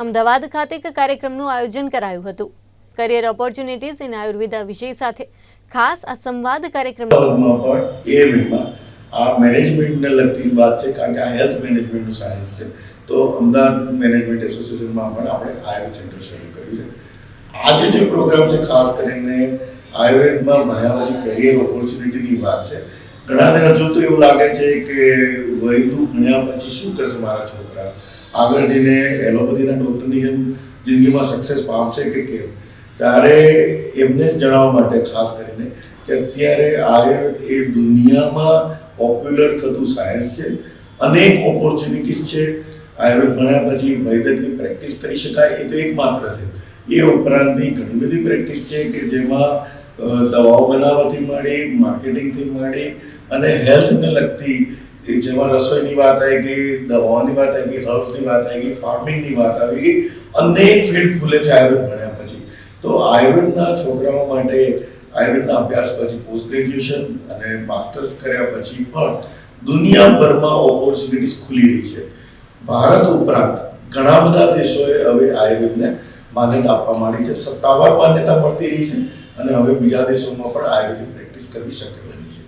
અમદાવાદ ખાતે એક કાર્યક્રમનું આયોજન કરાયું હતું। કરિયર ઓપોર્ચ્યુનિટીઝ ઇન આયુર્વેદા વિષય સાથે ખાસ આ સંવાદ કાર્યક્રમમાં મેનેજમેન્ટને લગતી વાત છે, કારણ કે આ હેલ્થ મેનેજમેન્ટનું સાયન્સ છે। તો અમદાવાદ મેનેજમેન્ટ એસોસિએશનમાં પણ આપણે આયુર્વેદ સેન્ટર શરૂ કર્યું છે। આજે જે પ્રોગ્રામ છે ખાસ કરીને આયુર્વેદમાં ભણ્યા પછી કેરિયર ઓપોર્ચ્યુનિટીની વાત છે। ઘણાને હજુ તો એવું લાગે છે કે વૈદું ભણ્યા પછી શું કરશે મારા છોકરા, આગળ જઈને એલોપેથીના ડૉક્ટરની જેમ જિંદગીમાં સક્સેસ પામશે કે કેમ। ત્યારે એમને જ જણાવવા માટે ખાસ કરીને કે અત્યારે આયુર્વેદ એ દુનિયામાં પોપ્યુલર થતું સાયન્સ છે। અનેક ઓપોર્ચ્યુનિટીઝ છે। આયુર્વેદ ભણ્યા પછી વૈદકની પ્રેક્ટિસ કરી શકાય એ તો એકમાત્ર છે। એ ઉપરાંતની ઘણી બધી પ્રેક્ટિસ છે કે જેમાં દવાઓ બનાવવાથી માંડી, માર્કેટિંગથી માંડી અને હેલ્થને લગતી, જેમાં રસોઈની વાત આવી ગઈ, દવાઓની વાત આવી ગઈ, હર્બ્સની વાત આવી ગઈ, ફાર્મિંગની વાત આવી ગઈ, અનેક ફિલ્ડ ખુલે છે આયુર્વેદ ભણ્યા પછી। તો આયુર્વેદના છોકરાઓ માટે આયુર્વેદના અભ્યાસ પછી પોસ્ટ ગ્રેજ્યુએશન અને માસ્ટર્સ કર્યા પછી પણ દુનિયાભરમાં ઓપોર્ચ્યુનિટીઝ ખુલી રહી છે। ભારત ઉપરાંત ઘણા બધા દેશોએ હવે આયુર્વેદને માન્યતા આપવા માંડી છે, સત્તાવાર માન્યતા મળતી રહી છે અને હવે બીજા દેશોમાં પણ આયુર્વેદની પ્રેક્ટિસ કરવી શક્ય બની છે।